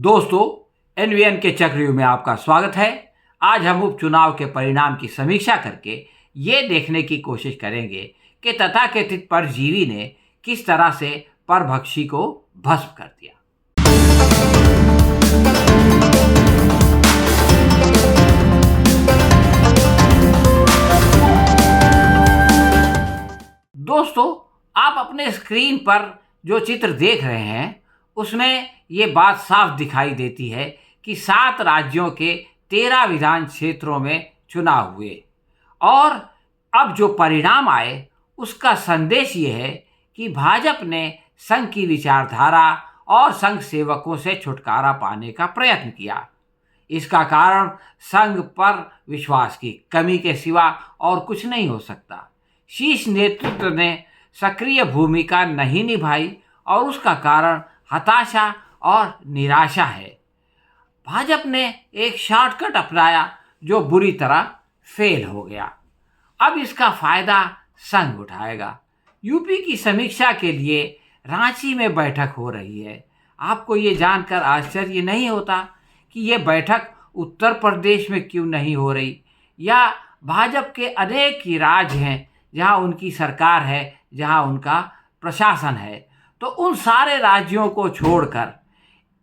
दोस्तों, एनवीएन के चक्रव्यूह में आपका स्वागत है। आज हम उपचुनाव के परिणाम की समीक्षा करके ये देखने की कोशिश करेंगे कि तथाकथित परजीवी ने किस तरह से परभक्षी को भस्म कर दिया। दोस्तों, आप अपने स्क्रीन पर जो चित्र देख रहे हैं उसमें ये बात साफ दिखाई देती है कि 7 राज्यों के 13 विधान क्षेत्रों में चुनाव हुए और अब जो परिणाम आए उसका संदेश ये है कि भाजपा ने संघ की विचारधारा और संघ सेवकों से छुटकारा पाने का प्रयत्न किया। इसका कारण संघ पर विश्वास की कमी के सिवा और कुछ नहीं हो सकता। शीर्ष नेतृत्व ने सक्रिय भूमिका नहीं निभाई और उसका कारण हताशा और निराशा है। भाजपा ने एक शॉर्टकट अपनाया जो बुरी तरह फेल हो गया। अब इसका फायदा संघ उठाएगा। यूपी की समीक्षा के लिए रांची में बैठक हो रही है। आपको ये जानकर आश्चर्य नहीं होता कि ये बैठक उत्तर प्रदेश में क्यों नहीं हो रही, या भाजपा के अनेक ही राज्य हैं जहां उनकी सरकार है, जहां उनका प्रशासन है। तो उन सारे राज्यों को छोड़कर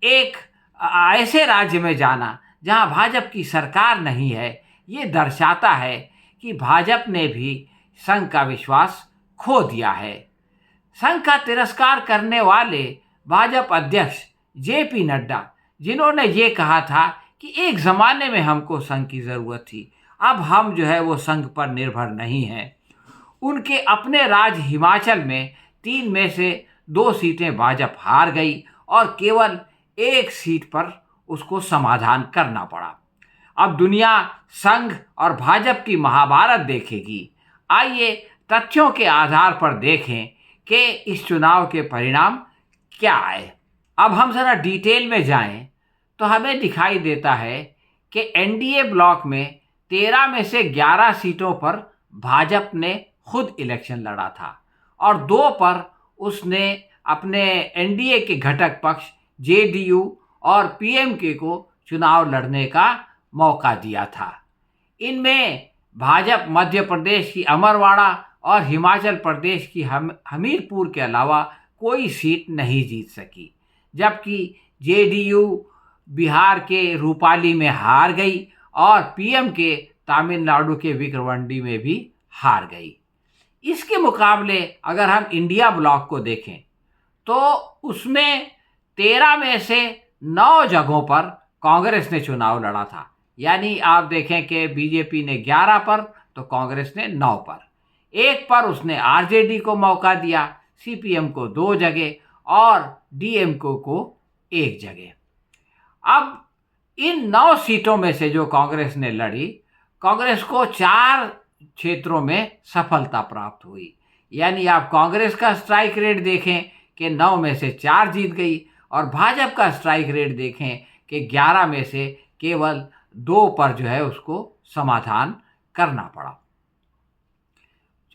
एक ऐसे राज्य में जाना जहां भाजपा की सरकार नहीं है, ये दर्शाता है कि भाजपा ने भी संघ का विश्वास खो दिया है। संघ का तिरस्कार करने वाले भाजपा अध्यक्ष जेपी नड्डा, जिन्होंने ये कहा था कि एक ज़माने में हमको संघ की ज़रूरत थी, अब हम जो है वो संघ पर निर्भर नहीं हैं। उनके अपने राज्य हिमाचल में 3 में से 2 सीटें भाजपा हार गई और केवल 1 सीट पर उसको समाधान करना पड़ा। अब दुनिया संघ और भाजपा की महाभारत देखेगी। आइए तथ्यों के आधार पर देखें कि इस चुनाव के परिणाम क्या आए। अब हम ज़रा डिटेल में जाएं तो हमें दिखाई देता है कि एनडीए ब्लॉक में 13 में से 11 सीटों पर भाजपा ने खुद इलेक्शन लड़ा था और 2 पर उसने अपने एनडीए के घटक पक्ष जेडीयू और पीएमके को चुनाव लड़ने का मौका दिया था। इनमें भाजपा मध्य प्रदेश की अमरवाड़ा और हिमाचल प्रदेश की हमीरपुर के अलावा कोई सीट नहीं जीत सकी, जबकि जेडीयू बिहार के रूपाली में हार गई और पीएमके तमिलनाडु के विक्रवांडी में भी हार गई। इसके मुकाबले अगर हम इंडिया ब्लॉक को देखें तो उसमें 13 में से 9 जगहों पर कांग्रेस ने चुनाव लड़ा था। यानी आप देखें कि बीजेपी ने 11 पर तो कांग्रेस ने 9 पर। 1 पर उसने आरजेडी को मौका दिया, सीपीएम को 2 जगह और डीएमके को 1 जगह। अब इन 9 सीटों में से जो कांग्रेस ने लड़ी, कांग्रेस को 4 क्षेत्रों में सफलता प्राप्त हुई। यानी आप कांग्रेस का स्ट्राइक रेट देखें कि 9 में से 4 जीत गई और भाजपा का स्ट्राइक रेट देखें कि 11 में से केवल 2 पर जो है उसको समाधान करना पड़ा।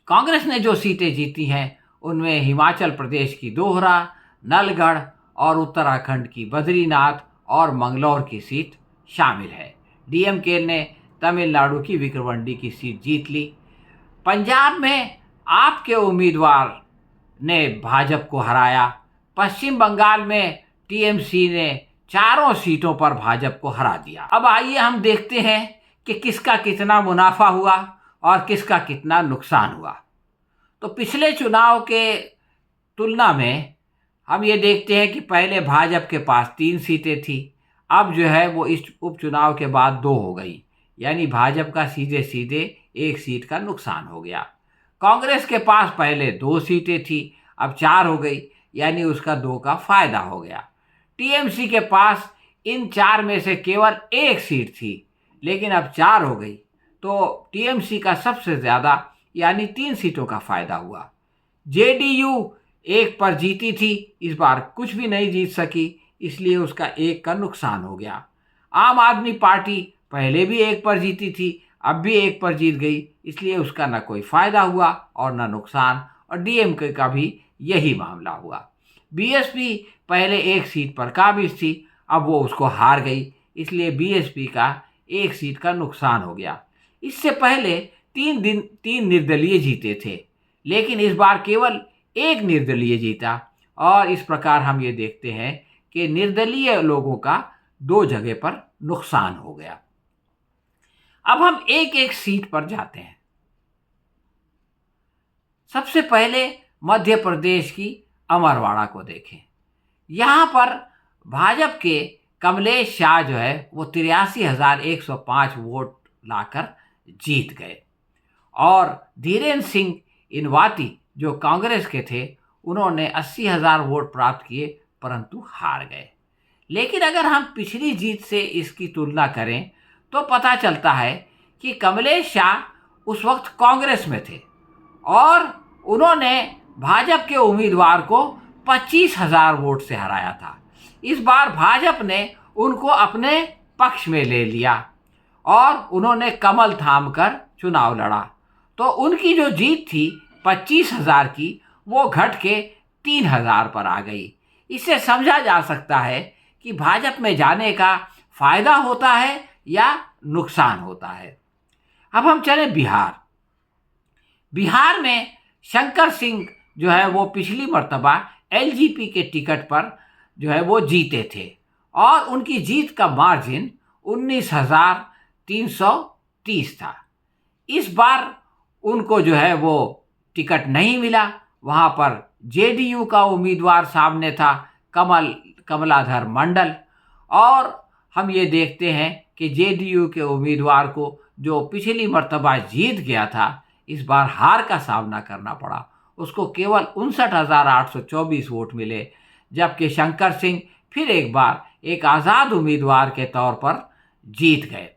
कांग्रेस ने जो सीटें जीती हैं उनमें हिमाचल प्रदेश की दोहरा, नलगढ़ और उत्तराखंड की बद्रीनाथ और मंगलौर की सीट शामिल है। डीएमके ने तमिलनाडु की विक्रवांडी की सीट जीत ली। पंजाब में आपके उम्मीदवार ने भाजपा को हराया। पश्चिम बंगाल में टीएमसी ने 4 सीटों पर भाजपा को हरा दिया। अब आइए हम देखते हैं कि किसका कितना मुनाफा हुआ और किसका कितना नुकसान हुआ। तो पिछले चुनाव के तुलना में हम ये देखते हैं कि पहले भाजपा के पास 3 सीटें थी, अब जो है वो इस उपचुनाव के बाद 2 हो गई। यानी भाजपा का सीधे सीधे 1 सीट का नुकसान हो गया। कांग्रेस के पास पहले 2 सीटें थी, अब 4 हो गई, यानी उसका 2 का फायदा हो गया। टीएमसी के पास इन 4 में से केवल 1 सीट थी, लेकिन अब 4 हो गई, तो टीएमसी का सबसे ज़्यादा यानी 3 सीटों का फायदा हुआ। जेडीयू 1 पर जीती थी, इस बार कुछ भी नहीं जीत सकी, इसलिए उसका 1 का नुकसान हो गया। आम आदमी पार्टी पहले भी 1 पर जीती थी, अब भी 1 पर जीत गई, इसलिए उसका ना कोई फ़ायदा हुआ और ना नुकसान। और डीएमके का भी यही मामला हुआ। बीएसपी पहले 1 सीट पर काबिज थी, अब वो उसको हार गई, इसलिए बीएसपी का एक सीट का नुकसान हो गया। इससे पहले 3 निर्दलीय जीते थे, लेकिन इस बार केवल एक निर्दलीय जीता, और इस प्रकार हम ये देखते हैं कि निर्दलीय लोगों का 2 जगह पर नुकसान हो गया। अब हम एक एक सीट पर जाते हैं। सबसे पहले मध्य प्रदेश की अमरवाड़ा को देखें। यहाँ पर भाजपा के कमलेश शाह जो है वो 83,105 वोट लाकर जीत गए, और धीरेन्द्र सिंह इनवाती जो कांग्रेस के थे उन्होंने 80,000 वोट प्राप्त किए, परंतु हार गए। लेकिन अगर हम पिछली जीत से इसकी तुलना करें तो पता चलता है कि कमलेश शाह उस वक्त कांग्रेस में थे और उन्होंने भाजपा के उम्मीदवार को 25,000 वोट से हराया था। इस बार भाजपा ने उनको अपने पक्ष में ले लिया और उन्होंने कमल थाम कर चुनाव लड़ा, तो उनकी जो जीत थी 25,000 की वो घट के 3,000 पर आ गई। इससे समझा जा सकता है कि भाजपा में जाने का फायदा होता है या नुकसान होता है। अब हम चलें बिहार। बिहार में शंकर सिंह जो है वो पिछली मर्तबा एलजेपी के टिकट पर जो है वो जीते थे, और उनकी जीत का मार्जिन 19,330 था। इस बार उनको जो है वो टिकट नहीं मिला। वहाँ पर जेडीयू का उम्मीदवार सामने था, कमलाधर मंडल, और हम ये देखते हैं कि जेडीयू के उम्मीदवार को जो पिछली मर्तबा जीत गया था, इस बार हार का सामना करना पड़ा। उसको केवल 59,824 वोट मिले, जबकि शंकर सिंह फिर एक बार एक आज़ाद उम्मीदवार के तौर पर जीत गए,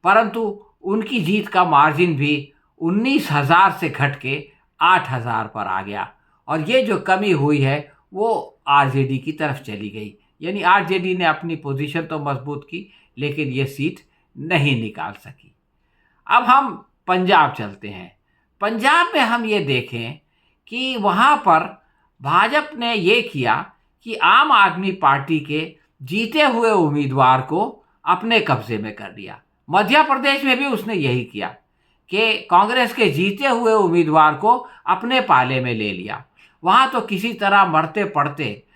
परंतु उनकी जीत का मार्जिन भी 19,000 से घट के 8,000 पर आ गया, और ये जो कमी हुई है वो आरजेडी की तरफ चली गई। यानी आरजेडी ने अपनी पोजीशन तो मजबूत की, लेकिन ये सीट नहीं निकाल सकी। अब हम पंजाब चलते हैं। पंजाब में हम ये देखें कि वहाँ पर भाजपा ने ये किया कि आम आदमी पार्टी के जीते हुए उम्मीदवार को अपने कब्जे में कर लिया। मध्य प्रदेश में भी उसने यही किया कि कांग्रेस के जीते हुए उम्मीदवार को अपने पाले में ले लिया। वहाँ तो किसी तरह मरते पड़ते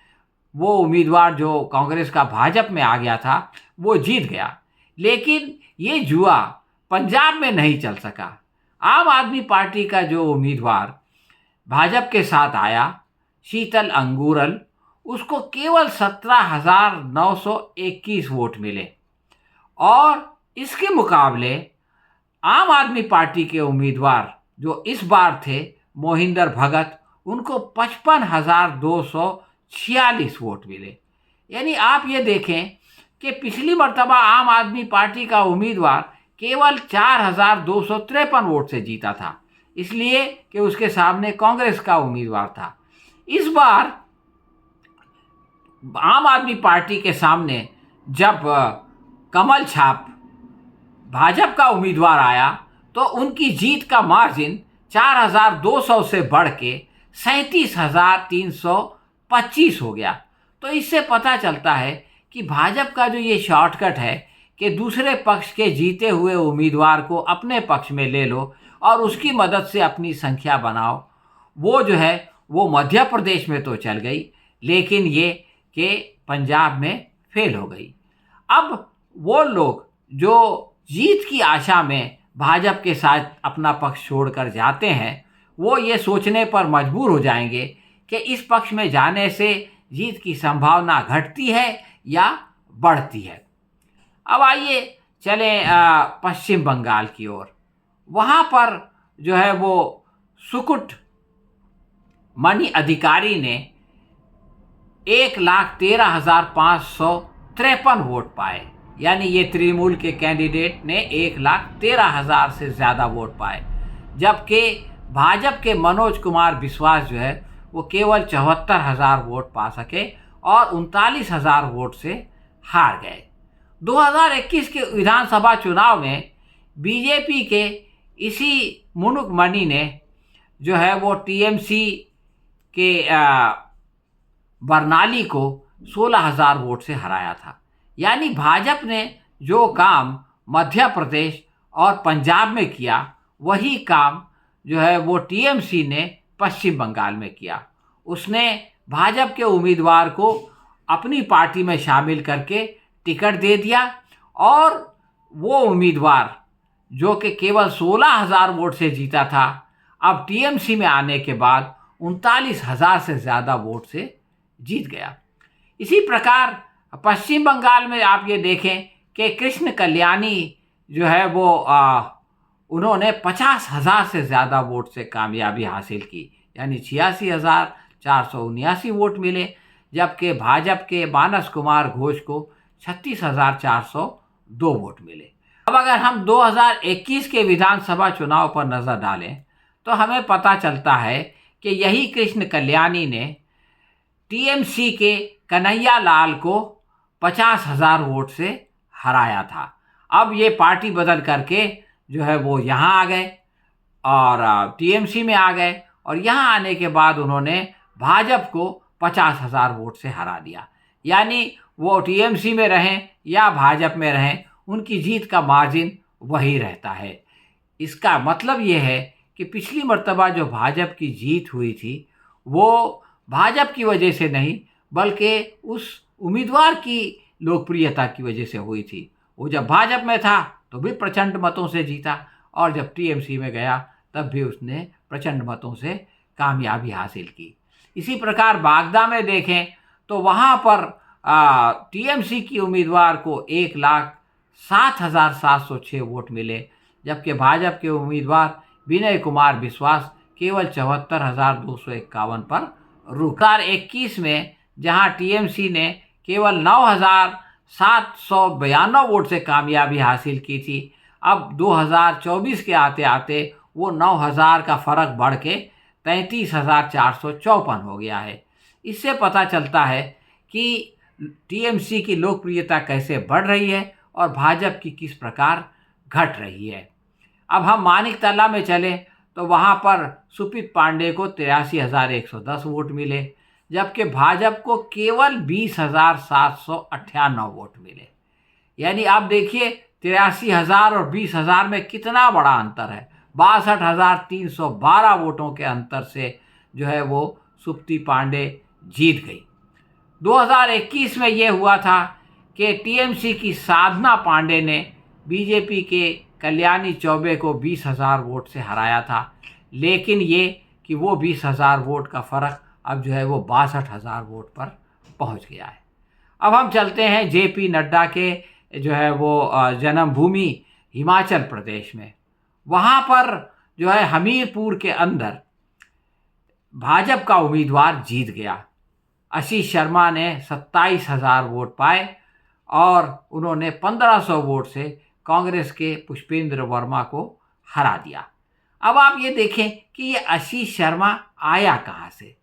वो उम्मीदवार जो कांग्रेस का भाजपा में आ गया था वो जीत गया, लेकिन ये जुआ पंजाब में नहीं चल सका। आम आदमी पार्टी का जो उम्मीदवार भाजपा के साथ आया, शीतल अंगूरल, उसको केवल 17,921 वोट मिले, और इसके मुकाबले आम आदमी पार्टी के उम्मीदवार जो इस बार थे मोहिंदर भगत, उनको 55,246 वोट मिले। यानी आप ये देखें कि पिछली मर्तबा आम आदमी पार्टी का उम्मीदवार केवल 4,253 वोट से जीता था, इसलिए कि उसके सामने कांग्रेस का उम्मीदवार था। इस बार आम आदमी पार्टी के सामने जब कमल छाप भाजपा का उम्मीदवार आया तो उनकी जीत का मार्जिन 4,200 से बढ़ के 37,325 हो गया। तो इससे पता चलता है कि भाजपा का जो ये शॉर्टकट है कि दूसरे पक्ष के जीते हुए उम्मीदवार को अपने पक्ष में ले लो और उसकी मदद से अपनी संख्या बनाओ, वो जो है वो मध्य प्रदेश में तो चल गई, लेकिन ये कि पंजाब में फेल हो गई। अब वो लोग जो जीत की आशा में भाजपा के साथ अपना पक्ष छोड़कर जाते हैं, वो ये सोचने पर मजबूर हो जाएंगे कि इस पक्ष में जाने से जीत की संभावना घटती है या बढ़ती है। अब आइए चलें पश्चिम बंगाल की ओर। वहाँ पर जो है वो सुकुट मणि अधिकारी ने 1,13,553 वोट पाए, यानी ये तृणमूल के कैंडिडेट ने 1,13,000 से ज़्यादा वोट पाए, जबकि भाजपा के मनोज कुमार विश्वास जो है वो केवल 74,000 वोट पा सके और 39,000 वोट से हार गए। 2021 के विधानसभा चुनाव में बीजेपी के इसी मुनुक मणि ने जो है वो टीएमसी के बरनाली को 16,000 वोट से हराया था। यानी भाजपा ने जो काम मध्य प्रदेश और पंजाब में किया, वही काम जो है वो टीएमसी ने पश्चिम बंगाल में किया। उसने भाजपा के उम्मीदवार को अपनी पार्टी में शामिल करके टिकट दे दिया, और वो उम्मीदवार जो कि केवल 16,000 वोट से जीता था, अब टीएमसी में आने के बाद 39,000 से ज़्यादा वोट से जीत गया। इसी प्रकार पश्चिम बंगाल में आप ये देखें कि कृष्ण कल्याणी जो है वो उन्होंने 50,000 से ज़्यादा वोट से कामयाबी हासिल की, यानी 86,479 वोट मिले, जबकि भाजपा के मानस कुमार घोष को 36,402 वोट मिले। अब अगर हम 2021 के विधानसभा चुनाव पर नज़र डालें तो हमें पता चलता है कि यही कृष्ण कल्याणी ने टीएमसी के कन्हैया लाल को 50,000 वोट से हराया था। अब ये पार्टी बदल करके जो है वो यहाँ आ गए और टीएमसी में आ गए, और यहाँ आने के बाद उन्होंने भाजपा को 50,000 वोट से हरा दिया। यानी वो टीएमसी में रहें या भाजपा में रहें, उनकी जीत का मार्जिन वही रहता है। इसका मतलब ये है कि पिछली मर्तबा जो भाजपा की जीत हुई थी, वो भाजपा की वजह से नहीं, बल्कि उस उम्मीदवार की लोकप्रियता की वजह से हुई थी। वो जब भाजपा में था तो भी प्रचंड मतों से जीता, और जब टीएमसी में गया तब भी उसने प्रचंड मतों से कामयाबी हासिल की। इसी प्रकार बागदा में देखें तो वहाँ पर टीएमसी की उम्मीदवार को 1,07,706 वोट मिले, जबकि भाजपा के उम्मीदवार विनय कुमार विश्वास केवल 74,251 पर रुक। 2021 में जहां टीएमसी ने केवल 9,792 वोट से कामयाबी हासिल की थी, अब 2024 के आते आते वो 9,000 का फ़र्क बढ़ के 33,454 हो गया है। इससे पता चलता है कि टीएमसी की लोकप्रियता कैसे बढ़ रही है और भाजपा की किस प्रकार घट रही है। अब हम मानिकतला में चले तो वहाँ पर सुप्रीत पांडे को 83,110 वोट मिले, जबकि भाजपा को केवल 20,798 वोट मिले। यानी आप देखिए 83,000 और 20,000 में कितना बड़ा अंतर है। 62,312 वोटों के अंतर से जो है वो सुप्रीत पांडे जीत गई। 2021 में ये हुआ था कि टीएमसी की साधना पांडे ने बीजेपी के कल्याणी चौबे को 20,000 वोट से हराया था, लेकिन ये कि वो 20,000 वोट का फ़र्क अब जो है वो 62,000 वोट पर पहुंच गया है। अब हम चलते हैं जेपी नड्डा के जो है वो जन्मभूमि हिमाचल प्रदेश में। वहाँ पर जो है हमीरपुर के अंदर भाजपा का उम्मीदवार जीत गया। आशीष शर्मा ने 27,000 वोट पाए और उन्होंने 1,500 वोट से कांग्रेस के पुष्पेंद्र वर्मा को हरा दिया। अब आप ये देखें कि ये आशीष शर्मा आया कहाँ से।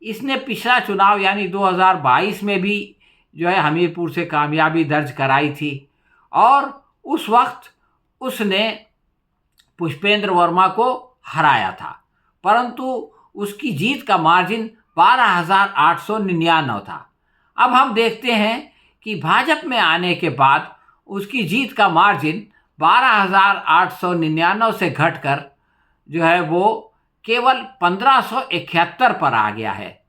इसने पिछला चुनाव यानी 2022 में भी जो है हमीरपुर से कामयाबी दर्ज कराई थी, और उस वक्त उसने पुष्पेंद्र वर्मा को हराया था, परंतु उसकी जीत का मार्जिन 12,899 था। अब हम देखते हैं कि भाजपा में आने के बाद उसकी जीत का मार्जिन 12,899 से घटकर जो है वो केवल 1,571 पर आ गया है।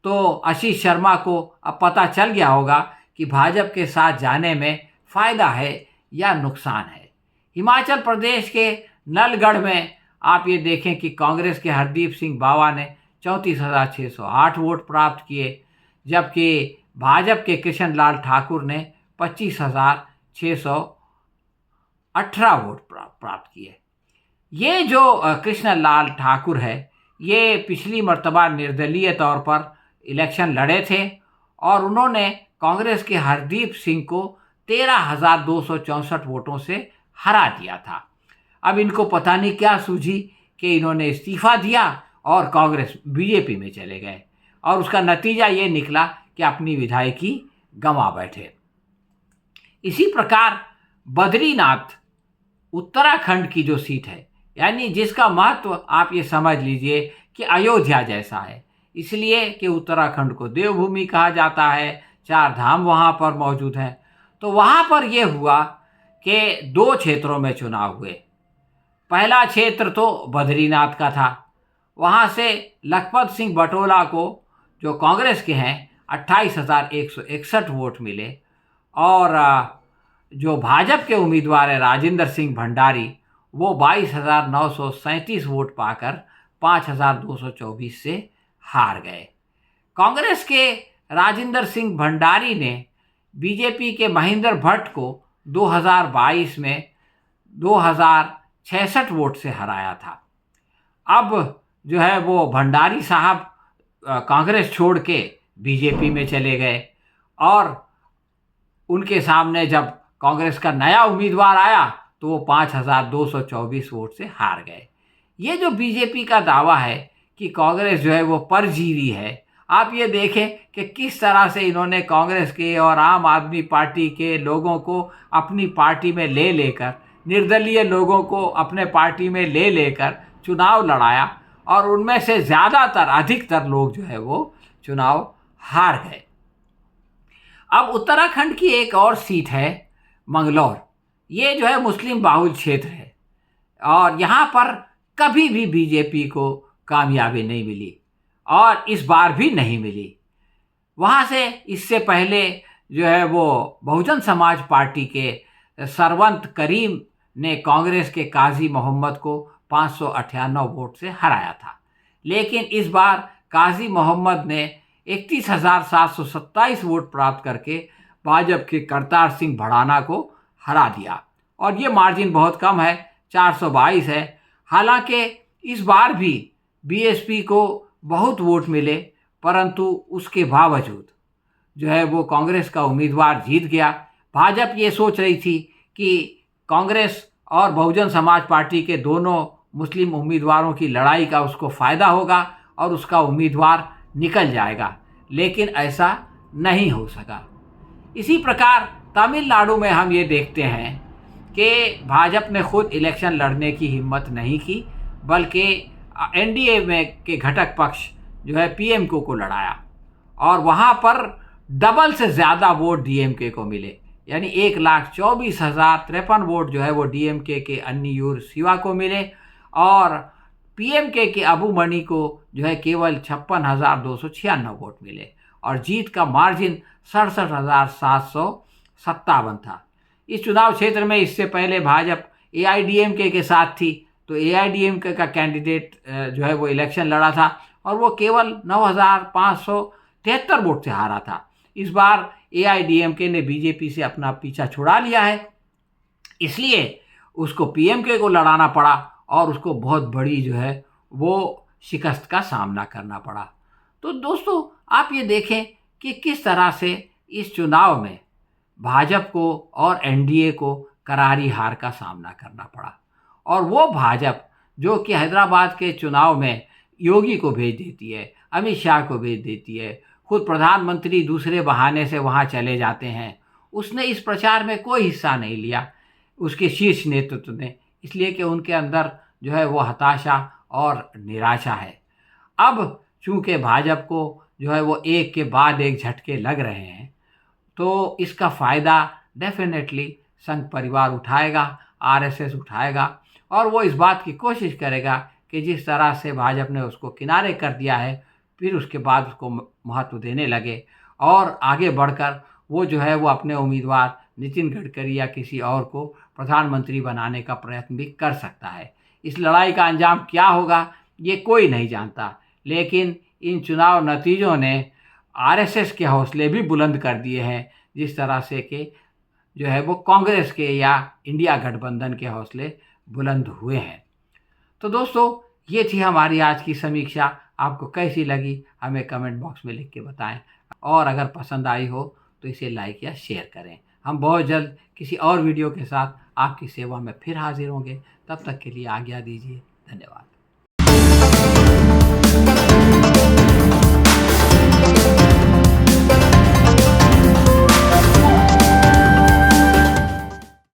तो आशीष शर्मा को अब पता चल गया होगा कि भाजपा के साथ जाने में फ़ायदा है या नुकसान है। हिमाचल प्रदेश के नलगढ़ में आप ये देखें कि कांग्रेस के हरदीप सिंह बावा ने 34,608 वोट प्राप्त किए, जबकि भाजपा के कृष्ण लाल ठाकुर ने 25,618 वोट प्राप्त किए। ये जो कृष्ण लाल ठाकुर है, ये पिछली मर्तबा निर्दलीय तौर पर इलेक्शन लड़े थे और उन्होंने कांग्रेस के हरदीप सिंह को 13,264 वोटों से हरा दिया था। अब इनको पता नहीं क्या सूझी कि इन्होंने इस्तीफा दिया और कांग्रेस बीजेपी में चले गए, और उसका नतीजा ये निकला कि अपनी विधायकी गंवा बैठे। इसी प्रकार बद्रीनाथ उत्तराखंड की जो सीट है, यानी जिसका महत्व आप ये समझ लीजिए कि अयोध्या जैसा है, इसलिए कि उत्तराखंड को देवभूमि कहा जाता है, चार धाम वहाँ पर मौजूद हैं। तो वहाँ पर ये हुआ कि दो क्षेत्रों में चुनाव हुए। पहला क्षेत्र तो बद्रीनाथ का था। वहाँ से लखपत सिंह बटोला को, जो कांग्रेस के हैं, 28,161 वोट मिले। और जो भाजपा के उम्मीदवार है राजेंद्र सिंह भंडारी, वो 22,937 वोट पाकर 5,224 से हार गए। कांग्रेस के राजेंद्र सिंह भंडारी ने बीजेपी के महेंद्र भट्ट को 2022 में 2,066 वोट से हराया था। अब जो है वो भंडारी साहब कांग्रेस छोड़ के बीजेपी में चले गए और उनके सामने जब कांग्रेस का नया उम्मीदवार आया तो वो 5,224 वोट से हार गए। ये जो बीजेपी का दावा है कि कांग्रेस जो है वो परजीवी है, आप ये देखें कि किस तरह से इन्होंने कांग्रेस के और आम आदमी पार्टी के लोगों को अपनी पार्टी में ले लेकर, निर्दलीय लोगों को अपने पार्टी में ले लेकर चुनाव लड़ाया और उनमें से ज़्यादातर, अधिकतर लोग जो है वो चुनाव हार गए। अब उत्तराखंड की एक और सीट है मंगलौर। ये जो है मुस्लिम बाहुल क्षेत्र है और यहाँ पर कभी भी बीजेपी को कामयाबी नहीं मिली और इस बार भी नहीं मिली। वहाँ से इससे पहले जो है वो बहुजन समाज पार्टी के सरवंत करीम ने कांग्रेस के काजी मोहम्मद को 598 वोट से हराया था। लेकिन इस बार काजी मोहम्मद ने 31,727 वोट प्राप्त करके भाजपा के करतार सिंह भड़ाना को हरा दिया और ये मार्जिन बहुत कम है, 422 है। हालांकि इस बार भी बीएसपी को बहुत वोट मिले, परंतु उसके बावजूद जो है वो कांग्रेस का उम्मीदवार जीत गया। भाजपा ये सोच रही थी कि कांग्रेस और बहुजन समाज पार्टी के दोनों मुस्लिम उम्मीदवारों की लड़ाई का उसको फ़ायदा होगा और उसका उम्मीदवार निकल जाएगा, लेकिन ऐसा नहीं हो सका। इसी प्रकार तमिलनाडु में हम ये देखते हैं कि भाजपा ने खुद इलेक्शन लड़ने की हिम्मत नहीं की, बल्कि एनडीए में के घटक पक्ष जो है पीएमके को लड़ाया और वहाँ पर डबल से ज़्यादा वोट डीएमके को मिले, यानी 1,24,053 वोट जो है वो डीएमके के अन्नियूर शिवा को मिले और पीएमके के अबू मणि को जो है केवल 56,296 वोट मिले और जीत का मार्जिन 67,757 था। इस चुनाव क्षेत्र में इससे पहले भाजपा एआईडीएमके के साथ थी, तो एआईडीएमके का कैंडिडेट जो है वो इलेक्शन लड़ा था और वो केवल 9,573 वोट से हारा था। इस बार एआईडीएमके ने बीजेपी से अपना पीछा छुड़ा लिया है, इसलिए उसको पीएमके को लड़ाना पड़ा और उसको बहुत बड़ी जो है वो शिकस्त का सामना करना पड़ा। तो दोस्तों आप ये देखें कि किस तरह से इस चुनाव में भाजपा को और एनडीए को करारी हार का सामना करना पड़ा और वो भाजपा जो कि हैदराबाद के चुनाव में योगी को भेज देती है, अमित शाह को भेज देती है, खुद प्रधानमंत्री दूसरे बहाने से वहाँ चले जाते हैं, उसने इस प्रचार में कोई हिस्सा नहीं लिया, उसके शीर्ष नेतृत्व ने, इसलिए कि उनके अंदर जो है वो हताशा और निराशा है। अब चूँकि भाजपा को जो है वो एक के बाद एक झटके लग रहे हैं, तो इसका फ़ायदा डेफिनेटली संघ परिवार उठाएगा, आरएसएस उठाएगा और वो इस बात की कोशिश करेगा कि जिस तरह से भाजपा ने उसको किनारे कर दिया है, फिर उसके बाद उसको महत्व देने लगे और आगे बढ़कर वो जो है वो अपने उम्मीदवार नितिन गडकरी या किसी और को प्रधानमंत्री बनाने का प्रयत्न भी कर सकता है। इस लड़ाई का अंजाम क्या होगा ये कोई नहीं जानता, लेकिन इन चुनाव नतीजों ने आरएसएस के हौसले भी बुलंद कर दिए हैं, जिस तरह से कि जो है वो कांग्रेस के या इंडिया गठबंधन के हौसले बुलंद हुए हैं। तो दोस्तों ये थी हमारी आज की समीक्षा। आपको कैसी लगी हमें कमेंट बॉक्स में लिख के बताएं और अगर पसंद आई हो तो इसे लाइक या शेयर करें। हम बहुत जल्द किसी और वीडियो के साथ आपकी सेवा में फिर हाजिर होंगे। तब तक के लिए आज्ञा दीजिए। धन्यवाद।